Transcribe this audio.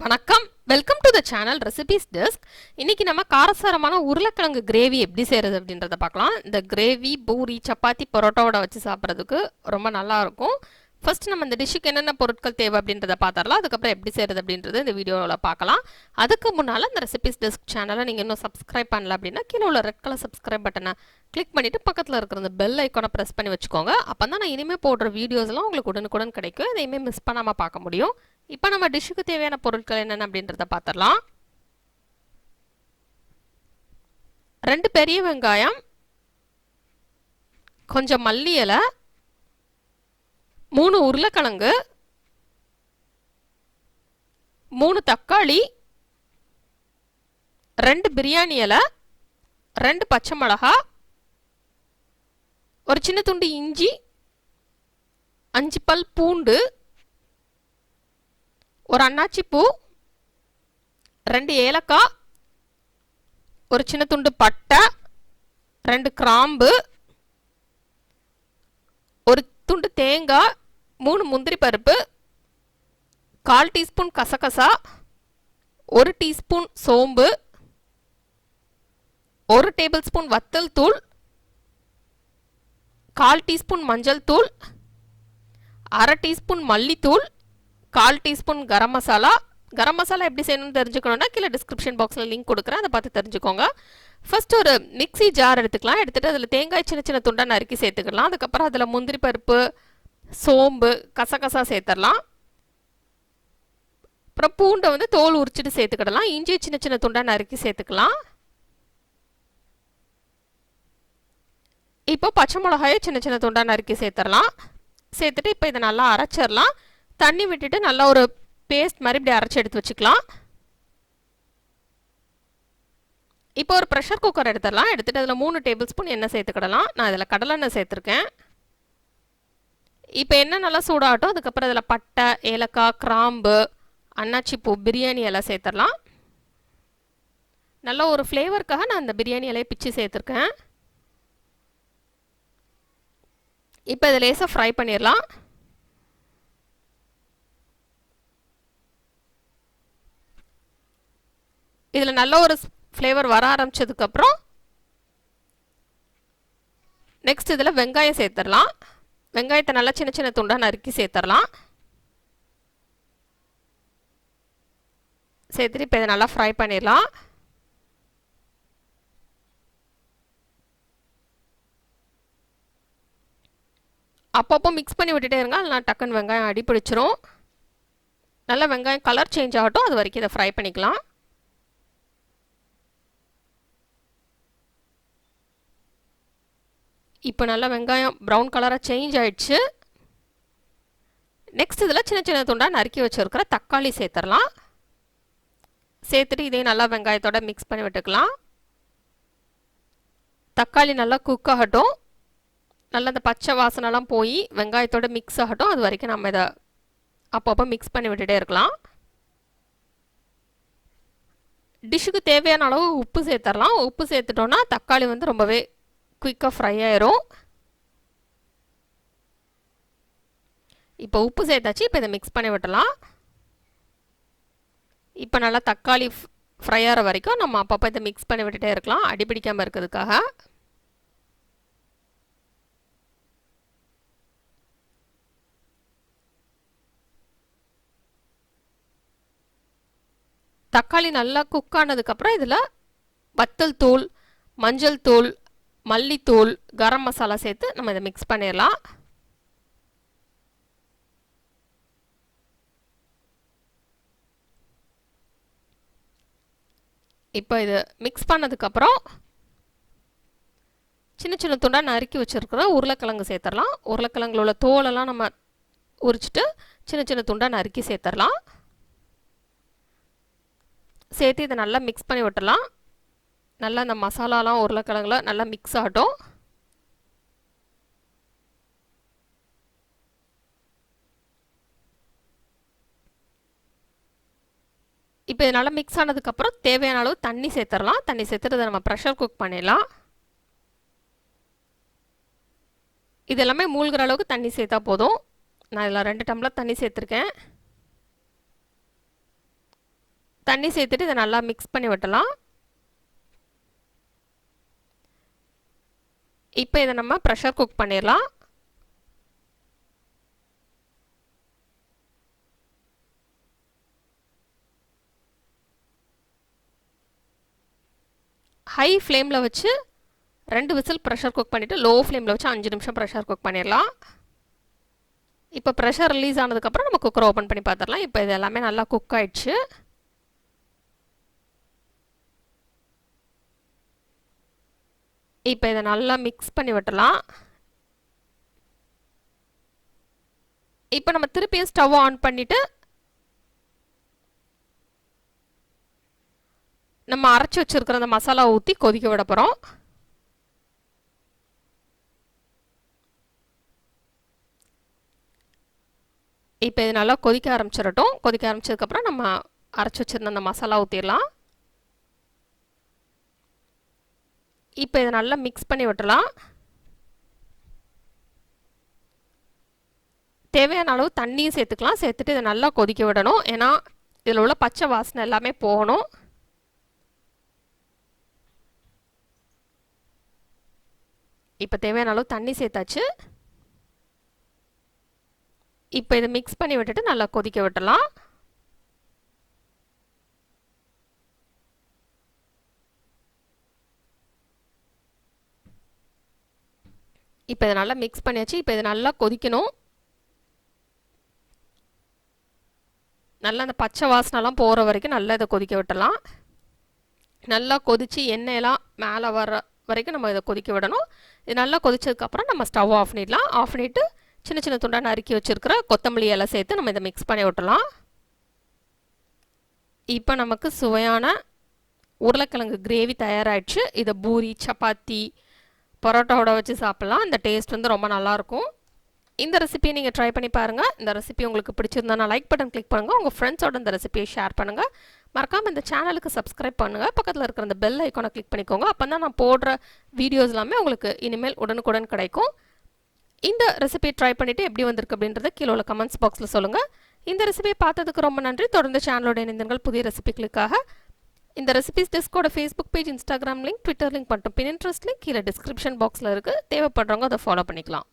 வணக்கம், welcome to the channel recipes desk. இன்னைக்கு நம்ம காரசாரமான உருளைக்கிழங்கு கிரேவி எப்படி செய்யறது அப்படின்றத பார்க்கலாம். இந்த கிரேவி பூரி, சப்பாத்தி, பரோட்டாவோட வச்சு சாப்பிட்றதுக்கு ரொம்ப நல்லா இருக்கும். ஃபர்ஸ்ட் நம்ம இந்த டிஷ்ஷுக்கு என்னென்ன பொருட்கள் தேவை அப்படின்றத பார்த்துடலாம். அதுக்கப்புறம் எப்படி செய்யறது அப்படின்றது இந்த வீடியோவில் பார்க்கலாம். அதுக்கு முன்னால் இந்த ரெசிபீஸ் டெஸ்க் சேனலை நீங்கள் இன்னும் சப்ஸ்கிரைப் பண்ணல அப்படின்னா கீழே உள்ள ரெட் கலர் சப்ஸ்கிரைப் பட்டனை கிளிக் பண்ணிவிட்டு பக்கத்தில் இருக்கிற இந்த பெல் ஐக்கானை ப்ரெஸ் பண்ணி வச்சுக்கோங்க. அப்போ தான் நான் இனிமேல் போடுற வீடியோஸ்லாம் உங்களுக்கு உடனுக்குடன் கிடைக்கும். இதையுமே மிஸ் பண்ணாமல் பார்க்க முடியும். இப்போ நம்ம டிஷ்ஷுக்கு தேவையான பொருட்கள் என்னென்ன அப்படின்றத பார்த்துடலாம். 2 பெரிய வெங்காயம், கொஞ்சம் மல்லி இலை, 3 உருளைக்கிழங்கு, 3 தக்காளி, 2 பிரியாணி இலை, 2 பச்சை மிளகா, ஒரு சின்ன துண்டு இஞ்சி, 5 பல் பூண்டு, ஒரு அன்னாச்சி பூ, 2 ஏலக்காய், ஒரு சின்ன துண்டு பட்டை, 2 கிராம்பு, ஒரு துண்டு தேங்காய், 3 முந்திரி பருப்பு, 1/4 டீஸ்பூன் கசகசா, 1 டீஸ்பூன் சோம்பு, 1 டேபிள் ஸ்பூன் வத்தல் தூள், 1/4 டீஸ்பூன் மஞ்சள் தூள், 1/2 டீஸ்பூன் மல்லித்தூள், 1/4 டீஸ்பூன் கரம் மசாலா. கரம் மசாலா எப்படி செய்யணும்னு தெரிஞ்சுக்கணும்னா கீழே டிஸ்கிரிப்ஷன் பாக்ஸில் லிங்க் கொடுக்குறேன், அதை பார்த்து தெரிஞ்சுக்கோங்க. ஃபர்ஸ்ட் ஒரு மிக்ஸி ஜார் எடுத்துக்கலாம். எடுத்துகிட்டு அதில் தேங்காய் சின்ன சின்ன துண்டா நறுக்கி சேர்த்துக்கலாம். அதுக்கப்புறம் அதில் முந்திரி பருப்பு, சோம்பு, கசகசா சேர்த்துடலாம். அப்புறம் பூண்டை வந்து தோல் உரிச்சிட்டு சேர்த்துக்கிடலாம். இஞ்சி சின்ன சின்ன துண்டா நறுக்கி சேர்த்துக்கலாம். இப்போ பச்சை மிளகாயை சின்ன சின்ன துண்டா நறுக்கி சேர்த்துடலாம். சேர்த்துட்டு இப்போ இதை நல்லா அரைச்சிடலாம். தண்ணி விட்டுட்டு நல்லா ஒரு பேஸ்ட் மாதிரி இப்படி அரைச்சி எடுத்து வச்சுக்கலாம். இப்போ ஒரு ப்ரெஷர் குக்கர் எடுத்துடலாம். எடுத்துகிட்டு அதில் 3 டேபிள் ஸ்பூன் எண்ணெய் சேர்த்துக்கிடலாம். நான் இதில் கடலெண்ணெய் சேர்த்துருக்கேன். இப்போ எண்ணெய் நல்லா சூடாகட்டும். அதுக்கப்புறம் இதில் பட்டை, ஏலக்காய், கிராம்பு, அன்னாச்சி பூ, பிரியாணி இலை சேர்த்துடலாம். நல்ல ஒரு ஃப்ளேவருக்காக நான் இந்த பிரியாணி இலையை பிச்சு சேர்த்துருக்கேன். இப்போ இதை லேசாக ஃப்ரை பண்ணிடலாம். இதில் நல்ல ஒரு ஃப்ளேவர் வர ஆரம்பிச்சதுக்கப்புறம் நெக்ஸ்ட் இதில் வெங்காயம் சேர்த்துடலாம். வெங்காயத்தை நல்லா சின்ன சின்ன துண்டாக நறுக்கி சேர்த்துடலாம். சேர்த்துட்டு இப்போ இதை நல்லா ஃப்ரை பண்ணிடலாம். அப்பப்போ மிக்ஸ் பண்ணி விட்டுட்டே இருங்க, அதெல்லாம் டக்குன்னு வெங்காயம் அடி பிடிச்சிரும். நல்லா வெங்காயம் கலர் சேஞ்ச் ஆகட்டும், அது வரைக்கும் இதை ஃப்ரை பண்ணிக்கலாம். இப்போ நல்லா வெங்காயம் ப்ரௌன் கலராக சேஞ்ச் ஆயிடுச்சு. நெக்ஸ்ட் இதில் சின்ன சின்ன துண்டாக நறுக்கி வச்சுருக்கிற தக்காளி சேர்த்துடலாம். சேர்த்துட்டு இதையும் நல்லா வெங்காயத்தோட மிக்ஸ் பண்ணி விட்டுக்கலாம். தக்காளி நல்லா குக் ஆகட்டும். நல்லா இந்த பச்சை வாசனைலாம் போய் வெங்காயத்தோட மிக்ஸ் ஆகட்டும், அது வரைக்கும் நம்ம இதை அப்பப்போ மிக்ஸ் பண்ணி விட்டுட்டே இருக்கலாம். டிஷ்ஷுக்கு தேவையான அளவு உப்பு சேர்த்துடலாம். உப்பு சேர்த்துட்டோன்னா தக்காளி வந்து ரொம்பவே குயிக்காக ஃப்ரை ஆயிரும். இப்போ உப்பு சேர்த்தாச்சு. இப்போ இதை மிக்ஸ் பண்ணி விட்டலாம். இப்போ நல்லா தக்காளி ஃப்ரை ஆகிற வரைக்கும் நம்ம அப்பப்போ இதை மிக்ஸ் பண்ணி விட்டுட்டே இருக்கலாம், அடிப்பிடிக்காமல் இருக்கிறதுக்காக. தக்காளி நல்லா குக் ஆனதுக்கப்புறம் இதில் வத்தல் தூள், மஞ்சள் தூள், மல்லித்தூள், கரம் மசாலா சேர்த்து நம்ம இதை மிக்ஸ் பண்ணிடலாம். இப்போ இது மிக்ஸ் பண்ணதுக்கப்புறம் சின்ன சின்ன துண்டாக நறுக்கி வச்சுருக்கிற உருளைக்கிழங்கு சேர்த்துடலாம். உருளைக்கிழங்குல உள்ள தோலெல்லாம் நம்ம உரிச்சிட்டு சின்ன சின்ன துண்டாக நறுக்கி சேர்த்துடலாம். சேர்த்து இதை நல்லா மிக்ஸ் பண்ணி விட்டுடலாம். நல்லா இந்த மசாலாலாம் உருளைக்கிழங்குல நல்லா மிக்ஸ் ஆகட்டும். இப்போ இது நல்லா மிக்ஸ் ஆனதுக்கப்புறம் தேவையான அளவு தண்ணி சேர்த்துடலாம். தண்ணி சேர்த்துட்டு இதை நம்ம ப்ரெஷர் குக் பண்ணிடலாம். இது எல்லாமே மூழ்கிற அளவுக்கு தண்ணி சேர்த்தா போதும். நான் இதில் 2 டம்ளர் தண்ணி சேர்த்துருக்கேன். தண்ணி சேர்த்துட்டு இதை நல்லா மிக்ஸ் பண்ணி விட்டலாம். இப்போ இதை நம்ம ப்ரெஷர் குக் பண்ணிடலாம். ஹை ஃப்ளேமில் வச்சு 2 விசில் ப்ரெஷர் குக் பண்ணிவிட்டு லோ ஃப்ளேமில் வச்சு 5 நிமிஷம் ப்ரெஷர் குக் பண்ணிடலாம். இப்போ ப்ரெஷர் ரிலீஸ் ஆனதுக்கப்புறம் நம்ம குக்கரை ஓப்பன் பண்ணி பார்த்துடலாம். இப்போ இது எல்லாமே நல்லா குக் ஆயிடுச்சு. இப்போ இதை நல்லா மிக்ஸ் பண்ணி விட்டலாம். இப்போ நம்ம திருப்பியும் ஸ்டவ் ஆன் பண்ணிவிட்டு நம்ம அரைச்சி வச்சுருக்கிற அந்த மசாலா ஊற்றி கொதிக்க விட போகிறோம். இப்போ இது நல்லா கொதிக்க ஆரம்பிச்சிடட்டும். கொதிக்க ஆரம்பிச்சதுக்கப்புறம் நம்ம அரைச்சி வச்சுருந்த அந்த மசாலா ஊற்றிடலாம். இப்போ இதை நல்லா மிக்ஸ் பண்ணி விட்டுலாம். தேவையான அளவு தண்ணியும் சேர்த்துக்கலாம். சேர்த்துட்டு இதை நல்லா கொதிக்க விடணும். ஏன்னா இதில் உள்ள பச்சை வாசனை எல்லாமே போகணும். இப்போ தேவையான அளவு தண்ணி சேர்த்தாச்சு. இப்போ இதை மிக்ஸ் பண்ணி விட்டுட்டு நல்லா கொதிக்க விட்டலாம். இப்போ இதை நல்லா மிக்ஸ் பண்ணியாச்சு. இப்போ இது நல்லா கொதிக்கணும். நல்லா அந்த பச்சை வாசனைலாம் போகிற வரைக்கும் நல்லா இதை கொதிக்க விட்டலாம். நல்லா கொதித்து எண்ணெயெல்லாம் மேலே வர வரைக்கும் நம்ம இதை கொதிக்க விடணும். இது நல்லா கொதிச்சதுக்கப்புறம் நம்ம ஸ்டவ் ஆஃப் பண்ணிடலாம். ஆஃப் பண்ணிவிட்டு சின்ன சின்ன துண்டாக நறுக்கி வச்சுருக்கிற கொத்தமல்லி எல்லாம் சேர்த்து நம்ம இதை மிக்ஸ் பண்ணி விட்டலாம். இப்போ நமக்கு சுவையான உருளைக்கிழங்கு கிரேவி தயாராகிடுச்சு. இதை பூரி, சப்பாத்தி, பரோட்டாவோட வச்சு சாப்பிட்லாம். இந்த டேஸ்ட் வந்து ரொம்ப நல்லாயிருக்கும். இந்த ரெசிபியை நீங்கள் ட்ரை பண்ணி பாருங்கள். இந்த ரெசிபி உங்களுக்கு பிடிச்சிருந்தா லைக் பட்டன் கிளிக் பண்ணுங்கள். உங்கள் ஃப்ரெண்ட்ஸோட இந்த ரெசிபியை ஷேர் பண்ணுங்கள். மறக்காமல் இந்த சேனலுக்கு சப்ஸ்கிரைப் பண்ணுங்கள். பக்கத்தில் இருக்கிற அந்த பெல் ஐக்கானை கிளிக் பண்ணிக்கோங்க. அப்போ தான் நான் போடுற வீடியோஸ் எல்லாமே உங்களுக்கு இனிமேல் உடனுக்குடன் கிடைக்கும். இந்த ரெசிபியை ட்ரை பண்ணிவிட்டு எப்படி வந்திருக்கு அப்படின்றத கீழே உள்ள கமெண்ட்ஸ் பாக்ஸில் சொல்லுங்கள். இந்த ரெசிபியை பார்த்ததுக்கு ரொம்ப நன்றி. தொடர்ந்து சேனலோட இணைந்தீர்கள் புதிய ரெசிபிகளுக்காக. இந்த ரெசிபிஸ் டெஸ்கோட Facebook page, Instagram link, Twitter link மற்றும் பின்ட்ரெஸ்ட் லிங்க் கீழே டிஸ்கிரிப்ஷன் பாக்ஸில் இருக்குது. தேவைப்படுறவங்க அதை ஃபாலோ பண்ணிக்கலாம்.